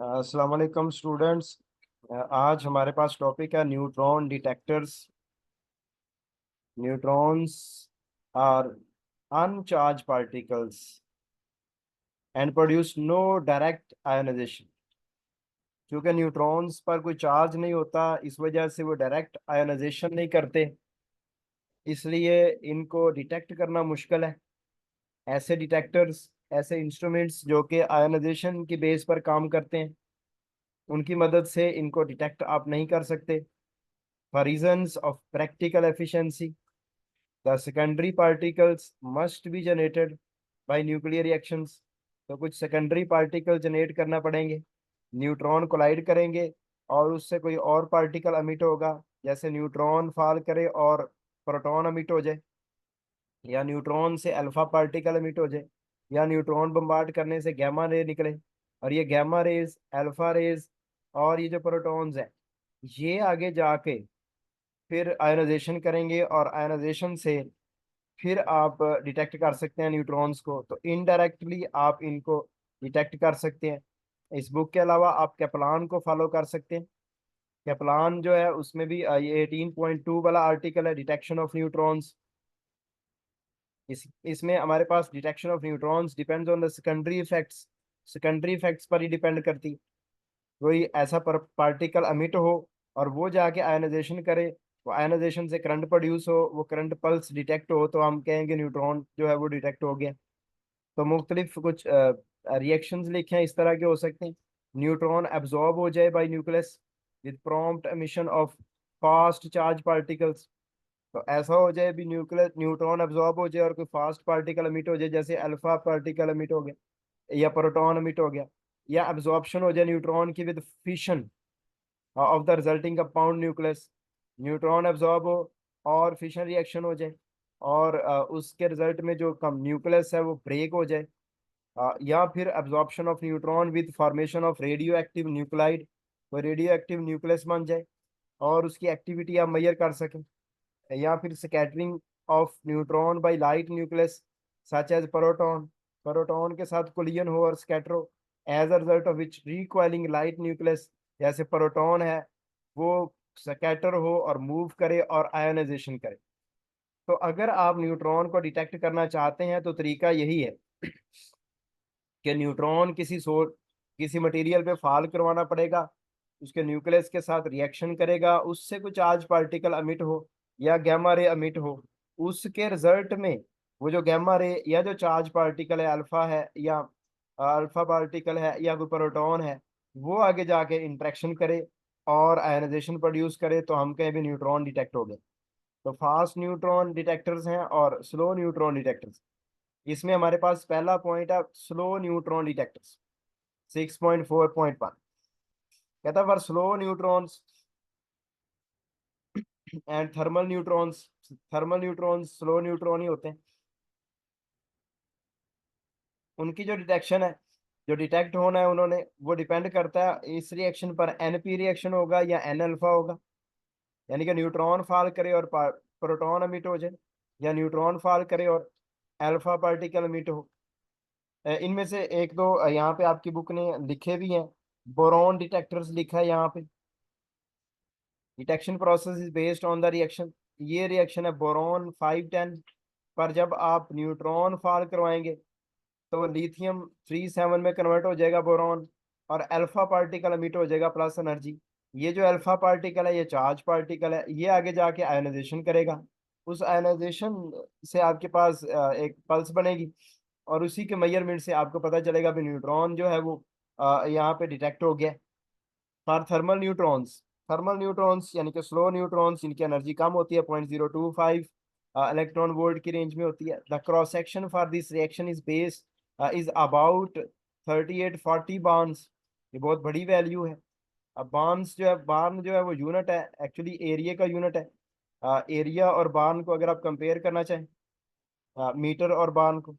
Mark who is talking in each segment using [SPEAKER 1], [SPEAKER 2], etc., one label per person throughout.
[SPEAKER 1] अस्सलाम वालेकुम स्टूडेंट्स। आज हमारे पास टॉपिक है neutron detectors. Neutrons are uncharge particles and produce no direct ionization. क्योंकि न्यूट्रॉन्स पर कोई चार्ज नहीं होता, इस वजह से वो डायरेक्ट आयोनाइजेशन नहीं करते, इसलिए इनको डिटेक्ट करना मुश्किल है। ऐसे डिटेक्टर्स, ऐसे इंस्ट्रूमेंट्स जो कि आयोनाइजेशन की बेस पर काम करते हैं, उनकी मदद से इनको डिटेक्ट आप नहीं कर सकते। For reasons of practical efficiency, the secondary particles must be generated by nuclear reactions। तो कुछ सेकेंडरी पार्टिकल जनरेट करना पड़ेंगे, न्यूट्रॉन कोलाइड करेंगे और उससे कोई और पार्टिकल अमिट होगा। जैसे न्यूट्रॉन फॉल करे और प्रोटॉन अमिट हो जाए, या न्यूट्रॉन से अल्फा पार्टिकल अमिट हो जाए, या न्यूट्रॉन बम्बार्ड करने से गैमा रे निकले, और ये गैमा रेज, अल्फा रेज और ये जो प्रोटॉन्स हैं, ये आगे जाके फिर आयोनाइजेशन करेंगे, और आयोनाइजेशन से फिर आप डिटेक्ट कर सकते हैं न्यूट्रॉन्स को। तो इनडायरेक्टली आप इनको डिटेक्ट कर सकते हैं। इस बुक के अलावा आप कैप्लान को फॉलो कर सकते हैं। कैप्लान जो है उसमें भी ये 18.2 वाला आर्टिकल है, डिटेक्शन ऑफ न्यूट्रॉन्स। इसमें हमारे पास detection of neutrons depends on the secondary effects. Secondary effects पर ही डिपेंड करती। कोई ऐसा पार्टिकल अमिट हो और वो जाके आयनाइजेशन करे, वो आयनाइजेशन से करंट प्रोड्यूस हो, वो करंट पल्स डिटेक्ट हो, तो हम कहेंगे न्यूट्रॉन जो है वो डिटेक्ट हो गया। तो मुख्तलिफ कुछ रिएक्शंस लिखे हैं, इस तरह के हो सकते हैं। न्यूट्रॉन एब्जॉर्ब हो जाए bye nucleus with prompt emission of fast charge particles. तो ऐसा हो जाए भी न्यूक्लियस न्यूट्रॉन एब्जॉर्ब हो जाए और कोई फास्ट पार्टिकल अमिट हो जाए, जैसे अल्फा पार्टिकल अमिट हो गया या प्रोटॉन अमिट हो गया, या एब्जॉर्प्शन हो जाए न्यूट्रॉन की with fission of the resulting compound nucleus. Neutron absorb हो और फिशन रिएक्शन हो जाए, और उसके रिजल्ट में जो कम न्यूक्लियस है वो ब्रेक हो जाए। या फिर absorption of neutron with formation of radio active nuclide, वो रेडियो एक्टिव न्यूक्लियस बन जाए और उसकी एक्टिविटी आप मेजर कर सकें। या फिर scattering of neutron by light nucleus such as proton, proton के साथ कोलिजन हो और स्कैटर हो, as a result of which recoiling light nucleus, जैसे प्रोटॉन है वो स्कैटर हो और मूव करे और आयोनाइजेशन करे। तो अगर आप न्यूट्रॉन को डिटेक्ट करना चाहते हैं तो तरीका यही है कि न्यूट्रॉन किसी मटेरियल पे फॉल करवाना पड़ेगा, उसके न्यूक्लियस के साथ रिएक्शन करेगा, उससे कुछ चार्ज पार्टिकल अमिट हो या गैमा रे अमिट हो। उसके रिजल्ट में वो जो गैमा रे या जो चार्ज पार्टिकल है, अल्फा है या अल्फा पार्टिकल है या कोई प्रोटॉन है, वो आगे जाके इंटरेक्शन करे और आयनाइजेशन प्रोड्यूस करे, तो हम कहें भी न्यूट्रॉन डिटेक्ट हो गए। तो फास्ट न्यूट्रॉन डिटेक्टर्स हैं और स्लो न्यूट्रॉन डिटेक्टर्स। इसमें हमारे पास पहला पॉइंट है स्लो न्यूट्रॉन डिटेक्टर्स। 6.4.1 कहता है for slow neutrons and thermal neutrons. Thermal neutrons slow neutron ही होते हैं। उनकी जो डिटेक्शन है, जो डिटेक्ट होना है उन्होंने, वो डिपेंड करता है इस रिएक्शन पर, एनपी रिएक्शन होगा या एन अल्फा होगा। यानी कि न्यूट्रॉन फॉल करे और प्रोटॉन अमिट हो जाए, या न्यूट्रॉन फॉल करे और अल्फा पार्टिकल अमिट हो। इनमें से एक दो यहाँ पे आपकी बुक ने लिखे भी हैं। बोरॉन डिटेक्टर्स लिखा है यहाँ पे। Detection process is based on the reaction. ये रिएक्शन है बोरॉन 510 पर। जब आप न्यूट्रॉन फॉल करवाएंगे तो लिथियम 37 में कन्वर्ट हो जाएगा बोरॉन, और अल्फा पार्टिकल अमिट हो जाएगा प्लस एनर्जी। ये जो अल्फा पार्टिकल है, ये चार्ज पार्टिकल है, ये आगे जाके आयोनाइजेशन करेगा। उस आयोनाइजेशन से आपके पास एक पल्स बनेगी, और उसी के मेजरमेंट से आपको पता चलेगा भी न्यूट्रॉन जो है वो यहाँ पे डिटेक्ट हो गया। For thermal neutrons, thermal neutrons यानी कि स्लो न्यूट्रॉन्स, इनकी एनर्जी कम होती है, 0.025 इलेक्ट्रॉन वोल्ट की रेंज में होती है। The cross section for this reaction is base is about 3840 Barnes. ये बहुत बड़ी वैल्यू है। अब बार्न्स जो है, बार्न जो है वो यूनिट है, एक्चुअली एरिया का यूनिट है। एरिया और बार्न को अगर आप कंपेयर करना चाहें, मीटर और बार्न को,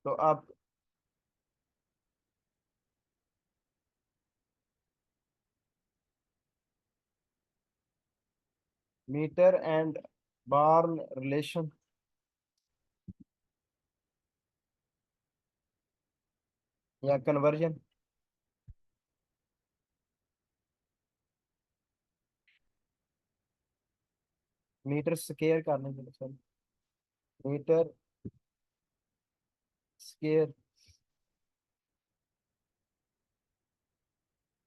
[SPEAKER 1] तो आप मीटर एंड बार्न रिलेशन, या कन्वर्जन। मीटर स्केयर करने के लिए, सॉरी, मीटर स्केयर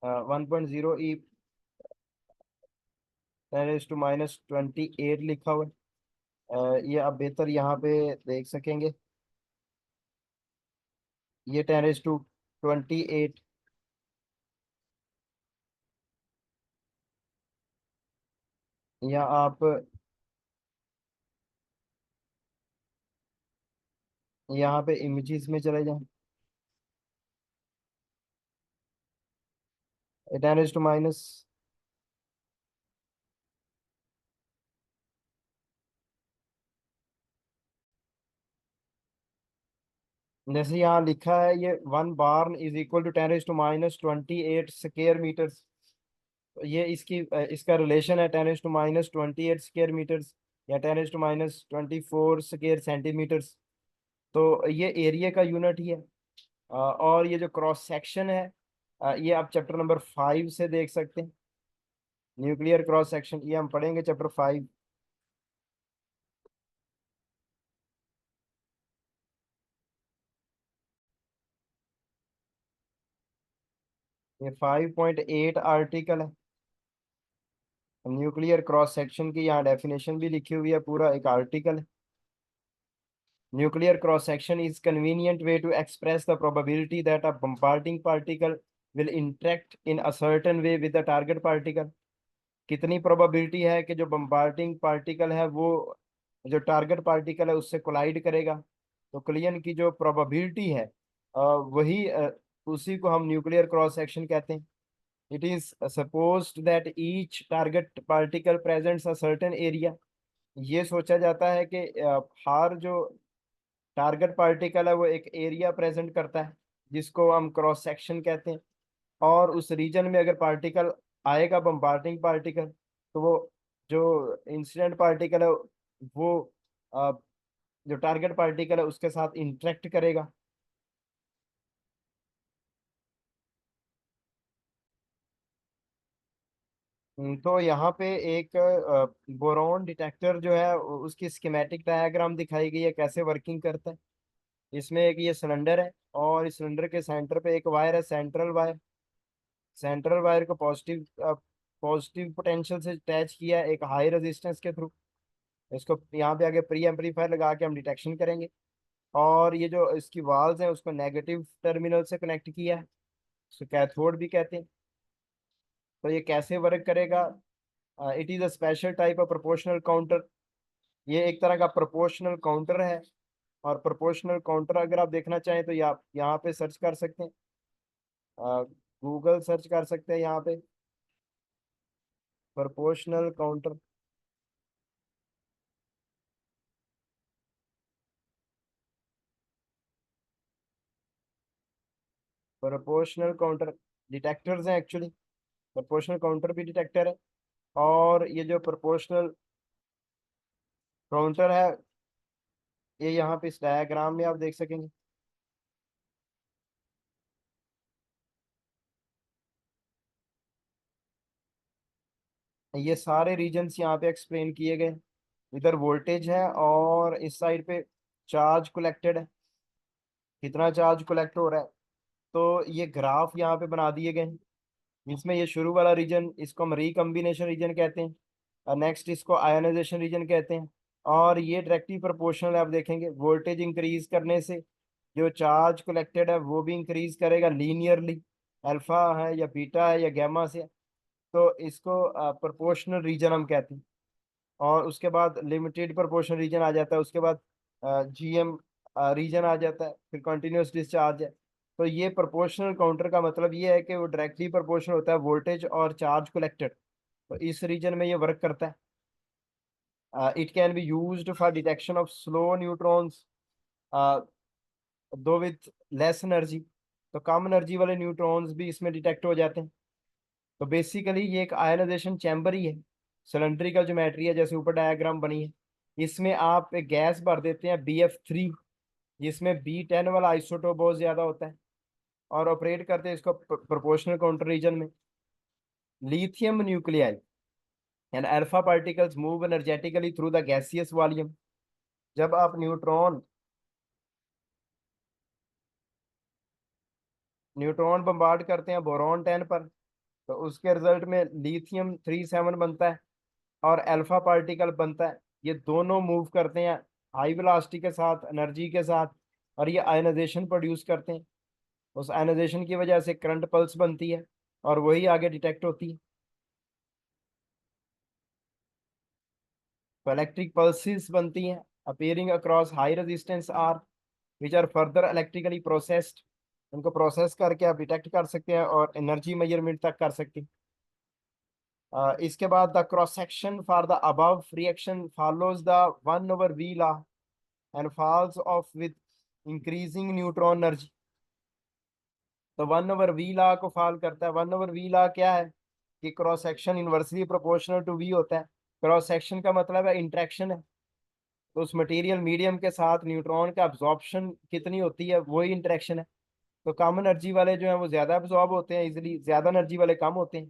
[SPEAKER 1] 1.0 ई 10⁻28 लिखा हुआ है। ये आप बेहतर यहाँ पे देख सकेंगे। ये 10⁻28, या आप यहाँ पे इमेजेस में चले जाएं। 10 जैसे यहाँ लिखा है, ये 1 barn is equal to 10⁻28 square metres. तो ये इसका रिलेशन है 10⁻28 स्क्वायर मीटर्स या 10⁻24 स्क्वायर सेंटीमीटर्स। तो ये एरिया का यूनिट ही है। और ये जो क्रॉस सेक्शन है, ये आप चैप्टर नंबर 5 से देख सकते हैं। न्यूक्लियर क्रॉस सेक्शन ये हम पढ़ेंगे चैप्टर 5। ये 5.8 आर्टिकल है। न्यूक्लियर क्रॉस सेक्शन की यहाँ डेफिनेशन भी लिखी हुई है, पूरा एक आर्टिकल है। Nuclear cross section is convenient way to express the probability that a bombarding particle will interact in a certain way with the target particle। कितनी प्रोबेबिलिटी है कि जो बम्बार्डिंग पार्टिकल है वो जो टारगेट पार्टिकल है उससे कोलाइड करेगा। तो कोलिजन की जो प्रोबेबिलिटी है, उसी को हम न्यूक्लियर क्रॉस सेक्शन कहते हैं। It is supposed that each target particle presents a certain area. ये सोचा जाता है कि हर जो टारगेट पार्टिकल है वो एक एरिया प्रेजेंट करता है, जिसको हम क्रॉस सेक्शन कहते हैं। और उस रीजन में अगर पार्टिकल आएगा बम्बार्डिंग पार्टिकल, तो वो जो इंसिडेंट पार्टिकल है वो अ, जो टारगेट पार्टिकल है उसके साथ इंटरेक्ट करेगा। तो यहाँ पे एक बोरॉन डिटेक्टर जो है उसकी स्कीमेटिक डायग्राम दिखाई गई है, कैसे वर्किंग करता है। इसमें एक ये सिलेंडर है और इस सिलेंडर के सेंटर पे एक वायर है, सेंट्रल वायर। सेंट्रल वायर को पॉजिटिव पोटेंशियल से अटैच किया है एक हाई रेजिस्टेंस के थ्रू। इसको यहाँ पे आगे प्री एम्पलीफायर लगा के हम डिटेक्शन करेंगे। और ये जो इसकी वाल्स हैं उसको नेगेटिव टर्मिनल से कनेक्ट किया है, उसको कैथोड भी कहते हैं। तो ये कैसे वर्क करेगा? It is a special type of proportional counter. ये एक तरह का प्रोपोर्शनल काउंटर है। और प्रोपोर्शनल काउंटर अगर आप देखना चाहें तो आप यहाँ पे सर्च कर सकते हैं, गूगल सर्च कर सकते हैं यहाँ पे proportional counter. Proportional counter detectors हैं एक्चुअली। प्रोपोर्शनल काउंटर भी डिटेक्टर है। और ये जो प्रोपोर्शनल काउंटर है, ये यहाँ पे इस डायग्राम में आप देख सकेंगे। ये सारे रीजन्स यहाँ पे एक्सप्लेन किए गए। इधर वोल्टेज है और इस साइड पे चार्ज कलेक्टेड है, कितना चार्ज कलेक्ट हो रहा है। तो ये ग्राफ यहाँ पे बना दिए गए हैं। इसमें ये शुरू वाला रीजन, इसको हम रिकम्बिनेशन रीजन कहते हैं, और नेक्स्ट इसको आयोनाइजेशन रीजन कहते हैं। और ये डायरेक्टली प्रोपोर्शनल है। आप देखेंगे वोल्टेज इंक्रीज करने से जो चार्ज कलेक्टेड है वो भी इंक्रीज करेगा लीनियरली, अल्फा है या बीटा है या गैमा से। तो इसको प्रोपोर्शनल रीजन हम कहते हैं। और उसके बाद लिमिटेड प्रोपोर्शनल रीजन आ जाता है, उसके बाद जीएम रीजन आ जाता है, फिर कंटिन्यूस डिस्चार्ज है। तो ये प्रोपोर्शनल काउंटर का मतलब ये है कि वो डायरेक्टली प्रोपोर्शनल होता है वोल्टेज और चार्ज कलेक्टेड। तो इस रीजन में ये वर्क करता है। It can be used for detection of slow neutrons दो विथ लेस एनर्जी। तो कम एनर्जी वाले न्यूट्रॉन्स भी इसमें डिटेक्ट हो जाते हैं। तो बेसिकली ये एक आयनाइजेशन चैम्बर ही है। सिलेंड्रिकल ज्योमेट्री है जैसे ऊपर डायग्राम बनी है। इसमें आप एक गैस भर देते हैं BF3, जिसमें B10 वाला आइसोटोप बहुत ज्यादा होता है। और ऑपरेट करते हैं इसको प्रोपोर्शनल काउंटर रीजन में। Lithium nuclei and alpha particles move energetically through the gaseous volume. जब आप न्यूट्रॉन न्यूट्रॉन बम्बार्ड करते हैं बोरॉन 10 पर, तो उसके रिजल्ट में लिथियम 37 बनता है और अल्फा पार्टिकल बनता है। ये दोनों मूव करते हैं हाई वेलोसिटी के साथ, एनर्जी के साथ, और ये आयनाइजेशन प्रोड्यूस करते हैं। उस आयनाइजेशन की वजह से करंट पल्स बनती है और वही आगे डिटेक्ट होती है। तो इलेक्ट्रिक पल्सेस बनती हैं appearing across high resistance R, which are further electrically processed. उनको प्रोसेस करके आप डिटेक्ट कर सकते हैं और एनर्जी मेजरमेंट तक कर सकते हैं। इसके बाद the cross section for the above reaction follows the 1/v law and falls off with increasing neutron energy. तो 1/v लॉ को फॉलो करता है। 1/v लॉ क्या है कि cross section inversely proportional to v होता है। क्रॉस सेक्शन का मतलब है इंटरेक्शन है, तो उस मटेरियल मीडियम के साथ न्यूट्रॉन का अब्जॉर्प्शन कितनी होती है, वही इंटरेक्शन है। तो कम एनर्जी वाले जो है वो ज्यादा अब्जॉर्ब होते हैं इजिली, ज्यादा एनर्जी वाले कम होते हैं।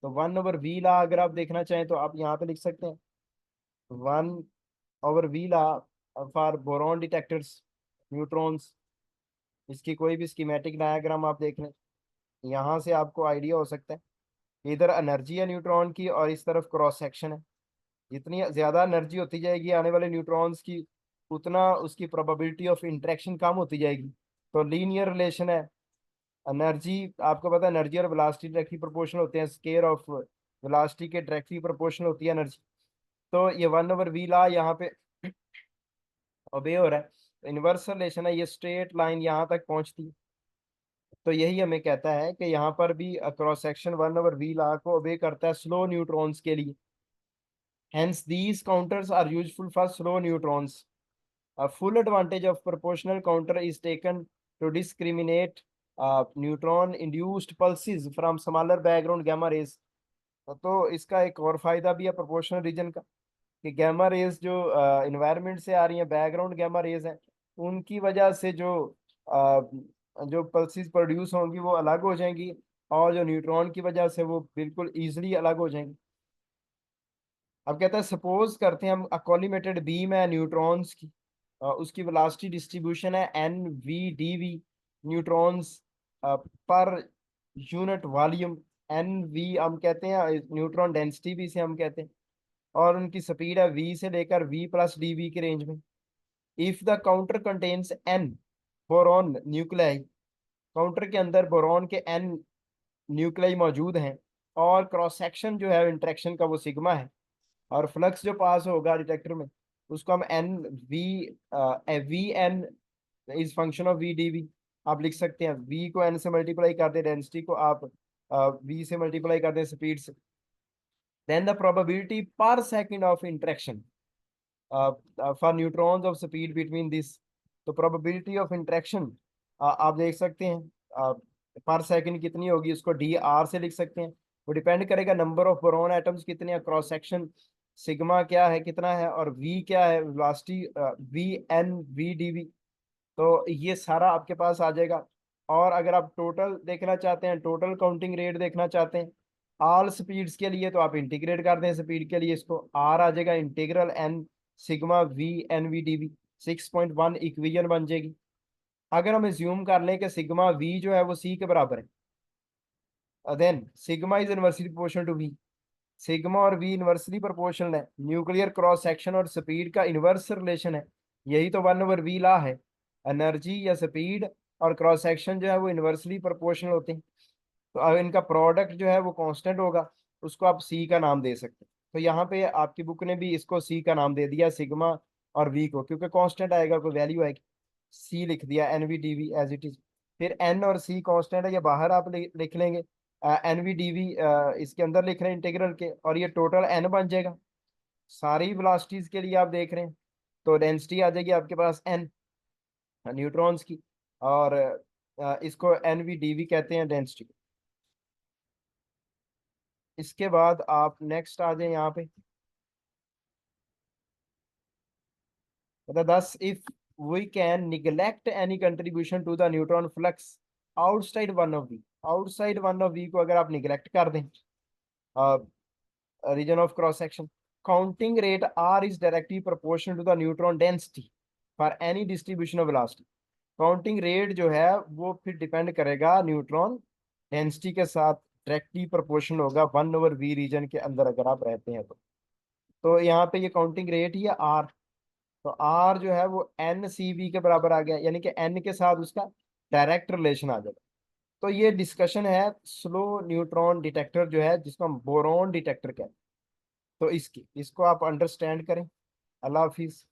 [SPEAKER 1] तो 1/v लॉ अगर आप देखना चाहें तो आप यहाँ पे लिख सकते हैं 1/v law for boron detectors neutrons. इसकी कोई भी स्कीमेटिक डायग्राम आप देख लें, यहाँ से आपको आइडिया हो सकता है। इधर एनर्जी है न्यूट्रॉन की और इस तरफ क्रॉस सेक्शन है। जितनी ज्यादा एनर्जी होती जाएगी आने वाले न्यूट्रॉन्स की, उतना उसकी प्रोबेबिलिटी ऑफ इंटरेक्शन कम होती जाएगी। तो लीनियर रिलेशन है। एनर्जी, आपको पता है एनर्जी और वेलोसिटी डायरेक्टली प्रोपोर्शनल होते हैं, स्केयर ऑफ वेलोसिटी के डायरेक्टली प्रोपोर्शनल होती है एनर्जी। तो ये 1/v लॉ यहाँ पे ओबे हो रहा है। इनवर्स रिलेशन है, ये स्ट्रेट लाइन यहाँ तक पहुंचती है। तो यही हमें कहता है कि यहाँ पर भी क्रॉस सेक्शन 1/v लॉ को ओबे करता है स्लो न्यूट्रॉन्स के लिए। Hence, these counters are useful for slow neutrons. A full advantage of proportional counter is taken to discriminate neutron-induced pulses from smaller background gamma rays. तो इसका एक और फायदा भी है प्रोपोर्शनल रीजन का, कि गैमा रेज जो इन्वायरमेंट से आ रही हैं, बैकग्राउंड गैमा रेज हैं, उनकी वजह से जो पल्सेस प्रोड्यूस होंगी वो अलग हो जाएंगी, और जो न्यूट्रॉन की वजह से वो बिल्कुल ईजिली अलग हो जाएंगी। अब कहता है सपोज करते हैं हम अकोलिमेटेड बीम है न्यूट्रॉन्स की, उसकी वेलोसिटी डिस्ट्रीब्यूशन है NV/dV neutrons per unit volume. NV हम कहते हैं, न्यूट्रॉन डेंसिटी भी इसे हम कहते हैं, और उनकी स्पीड है V से लेकर V+dV के रेंज में। If the counter contains N boron nuclei, counter के अंदर बोरॉन के N न्यूक्लियाई मौजूद हैं, और क्रॉस सेक्शन जो है इंटरेक्शन का वो सिग्मा है, और फ्लक्स जो पास होगा डिटेक्टर में उसको हम VN is function of V/dV आप लिख सकते हैं। V को N से मल्टीप्लाई कर दे, डेंसिटी को आप V से मल्टीप्लाई कर दें स्पीड से। देन द प्रोबेबिलिटी पर second of interaction for neutrons of speed between this. तो प्रोबेबिलिटी ऑफ इंटरेक्शन आप देख सकते हैं पर सेकंड कितनी होगी, उसको DR से लिख सकते हैं। वो डिपेंड करेगा नंबर ऑफ बोरॉन एटम्स कितने हैं, क्रॉस सेक्शन सिग्मा क्या है कितना है, और V क्या है वेलोसिटी VN/V/dV। तो ये सारा आपके पास आ जाएगा। और अगर आप टोटल देखना चाहते हैं, टोटल काउंटिंग रेट देखना चाहते हैं ऑल स्पीड्स के लिए, तो आप इंटीग्रेट कर दें स्पीड के लिए, इसको R आ जाएगा integral N sigma VN/V/dV। 6.1 equation बन जाएगी। अगर हम एज्यूम कर लें कि सिग्मा V जो है वो C के बराबर है, then sigma is inversely proportional to V। Sigma और V इनवर्सली प्रोपोर्शनल है, न्यूक्लियर क्रॉस सेक्शन और स्पीड का इनवर्स रिलेशन है। यही तो 1/v लॉ है। एनर्जी या स्पीड और क्रॉस सेक्शन जो है वो इनवर्सली प्रोपोर्शनल होते हैं। तो अगर इनका प्रोडक्ट जो है वो कांस्टेंट होगा, उसको आप C का नाम दे सकते हैं। तो यहाँ पे आपकी बुक ने भी इसको C का नाम दे दिया, सिग्मा और V को, क्योंकि कांस्टेंट आएगा कोई वैल्यू आएगी, C लिख दिया NV/dV एज इट इज। फिर N और C कांस्टेंट है, ये बाहर आप लिख लेंगे। NV/dV इसके अंदर लिख रहे हैं इंटीग्रल के, और ये टोटल N बन जाएगा सारी वेलोसिटीज के लिए आप देख रहे हैं। तो डेंसिटी आ जाएगी आपके पास N न्यूट्रॉन्स की, और इसको NV/dV कहते हैं डेंसिटी। इसके बाद आप नेक्स्ट आ जाए यहाँ पे, मतलब thus if we can neglect any contribution to the neutron flux outside one of v, outside one of v को अगर आप निगलेक्ट कर दें, region of cross section, counting rate R is directly proportional to the neutron density for any distribution of velocity. Counting rate जो है वो फिर depend करेगा न्यूट्रॉन डेंसिटी के साथ, डायरेक्टली प्रोपोर्शनल होगा 1/v रीजन के अंदर अगर आप रहते हैं तो यहाँ पे ये काउंटिंग रेट ही है आर। तो आर जो है वो एन सी वी के बराबर आ गया, यानी कि एन के साथ उसका डायरेक्ट रिलेशन आ जाएगा। तो ये डिस्कशन है स्लो न्यूट्रॉन डिटेक्टर जो है, जिसको हम बोरॉन डिटेक्टर कहते हैं। तो इसको आप अंडरस्टैंड करें। अल्लाह हाफिज।